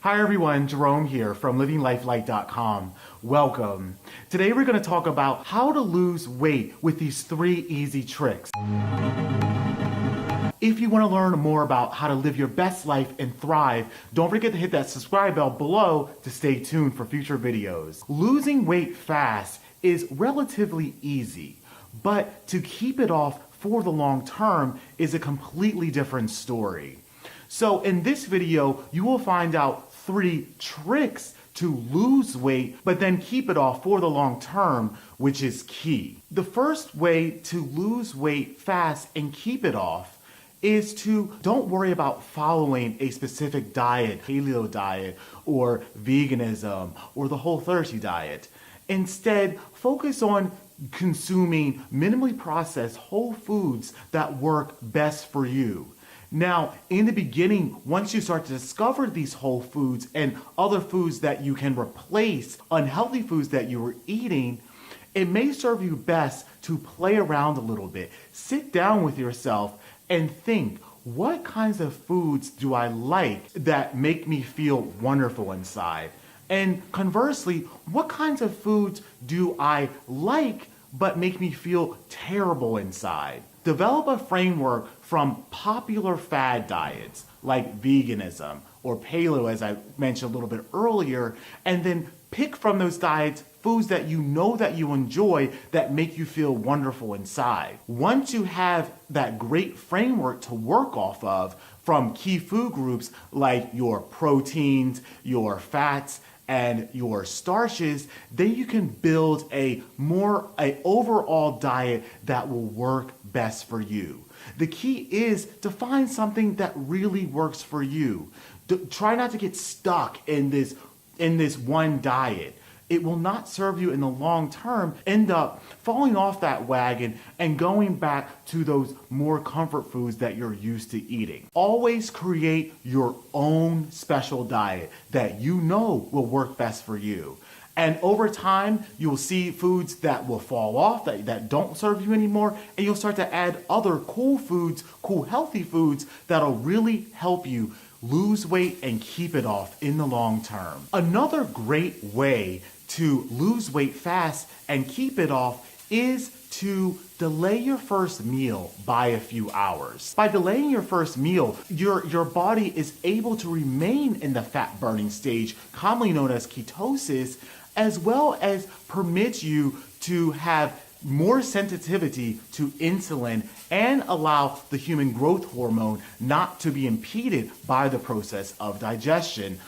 Hi everyone, Jerome here from LivingLifeLite.com. Welcome. Today we're going to talk about how to lose weight with these 3 easy tricks. If you want to learn more about how to live your best life and thrive, don't forget to hit that subscribe bell below to stay tuned for future videos. Losing weight fast is relatively easy, but to keep it off for the long term is a completely different story. So in this video, you will find out 3 tricks to lose weight, but then keep it off for the long term, which is key. The first way to lose weight fast and keep it off is to don't worry about following a specific diet, paleo diet, or veganism, or the Whole30 diet. Instead, focus on consuming minimally processed whole foods that work best for you. Now, in the beginning, once you start to discover these whole foods and other foods that you can replace unhealthy foods that you were eating, it may serve you best to play around a little bit. Sit down with yourself and think, what kinds of foods do I like that make me feel wonderful inside? And conversely, what kinds of foods do I like but make me feel terrible inside? Develop a framework from popular fad diets like veganism or paleo, as I mentioned a little bit earlier, and then pick from those diets foods that you know that you enjoy that make you feel wonderful inside. Once you have that great framework to work off of from key food groups like your proteins, your fats, and your starches, then you can build a overall diet that will work best for you. The key is to find something that really works for you. Try not to get stuck in this one diet. It will not serve you in the long term. End up falling off that wagon and going back to those more comfort foods that you're used to eating. Always create your own special diet that you know will work best for you. And over time, you'll see foods that will fall off, that don't serve you anymore, and you'll start to add other cool foods, cool healthy foods that'll really help you lose weight and keep it off in the long term. Another great way to lose weight fast and keep it off is to delay your first meal by a few hours. By delaying your first meal, your body is able to remain in the fat burning stage, commonly known as ketosis, as well as permit you to have more sensitivity to insulin and allow the human growth hormone not to be impeded by the process of digestion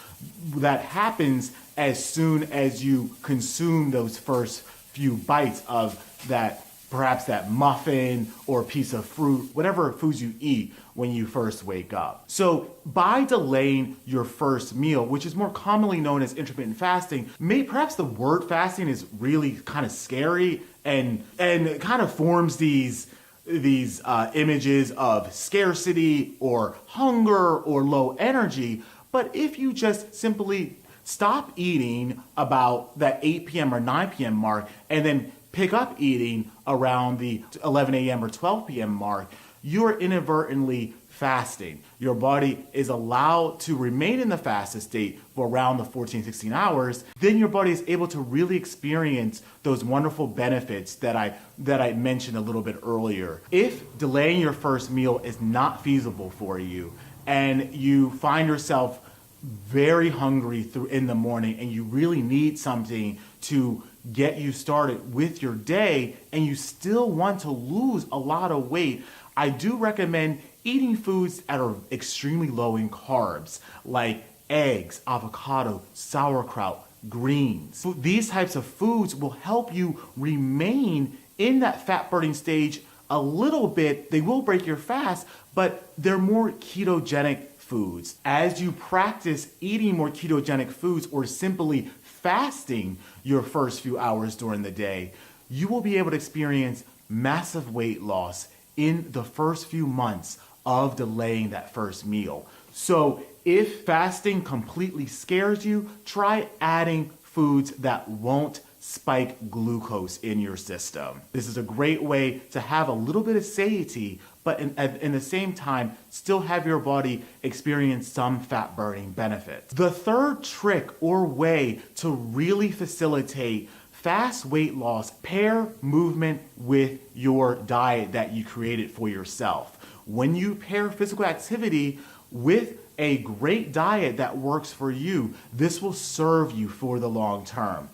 that happens as soon as you consume those first few bites of that, perhaps that muffin or piece of fruit, whatever foods you eat when you first wake up. So by delaying your first meal, which is more commonly known as intermittent fasting, perhaps the word fasting is really kind of scary and it kind of forms these images of scarcity or hunger or low energy. But if you just simply stop eating about that 8 p.m. or 9 p.m. mark and then pick up eating around the 11 a.m. or 12 p.m. mark, you're inadvertently fasting. Your body is allowed to remain in the fasted state for around the 14-16 hours. Then your body is able to really experience those wonderful benefits that I mentioned a little bit earlier. If delaying your first meal is not feasible for you and you find yourself very hungry in the morning and you really need something to get you started with your day and you still want to lose a lot of weight, I do recommend eating foods that are extremely low in carbs, like eggs, avocado, sauerkraut, greens. These types of foods will help you remain in that fat burning stage a little bit. They will break your fast, but they're more ketogenic foods. As you practice eating more ketogenic foods or simply fasting your first few hours during the day, you will be able to experience massive weight loss in the first few months of delaying that first meal. So if fasting completely scares you, try adding foods that won't spike glucose in your system. This is a great way to have a little bit of satiety, but in the same time, still have your body experience some fat burning benefits. The third trick or way to really facilitate fast weight loss, pair movement with your diet that you created for yourself. When you pair physical activity with a great diet that works for you, this will serve you for the long term.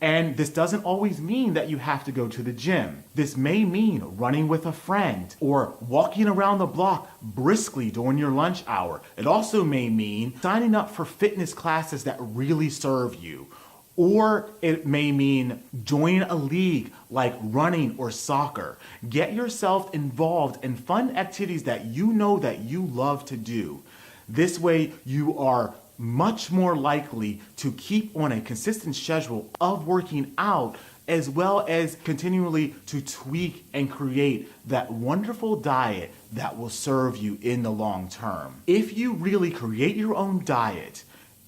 And this doesn't always mean that you have to go to the gym. This may mean running with a friend or walking around the block briskly during your lunch hour. It also may mean signing up for fitness classes that really serve you. Or it may mean join a league like running or soccer. Get yourself involved in fun activities that you know that you love to do. This way you are much more likely to keep on a consistent schedule of working out, as well as continually to tweak and create that wonderful diet that will serve you in the long term. If you really create your own diet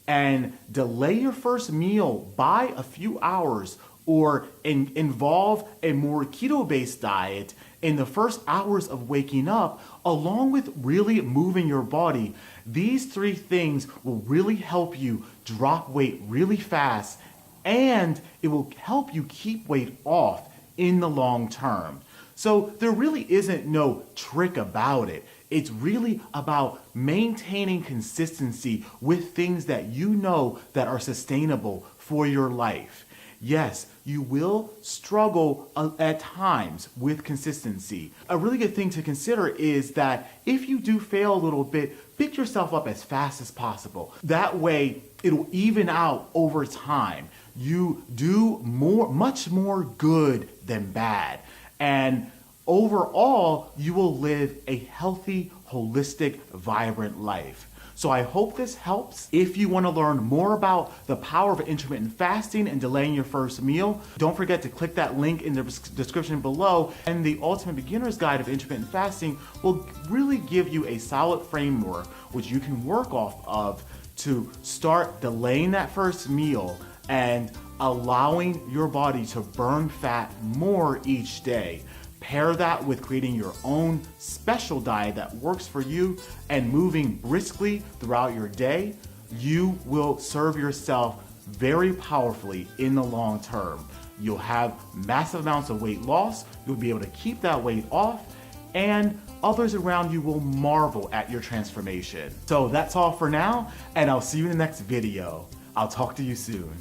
and delay your first meal by a few hours, or involve a more keto-based diet in the first hours of waking up, along with really moving your body, these three things will really help you drop weight really fast, and it will help you keep weight off in the long term. So there really isn't no trick about it. It's really about maintaining consistency with things that you know that are sustainable for your life. Yes, you will struggle at times with consistency. A really good thing to consider is that if you do fail a little bit, pick yourself up as fast as possible. That way, it'll even out over time. You do much more good than bad. And overall, you will live a healthy, holistic, vibrant life. So I hope this helps. If you want to learn more about the power of intermittent fasting and delaying your first meal, don't forget to click that link in the description below. And the Ultimate Beginner's Guide of Intermittent Fasting will really give you a solid framework which you can work off of to start delaying that first meal and allowing your body to burn fat more each day. Pair that with creating your own special diet that works for you and moving briskly throughout your day. You will serve yourself very powerfully in the long term. You'll have massive amounts of weight loss. You'll be able to keep that weight off, and others around you will marvel at your transformation. So that's all for now, and I'll see you in the next video. I'll talk to you soon.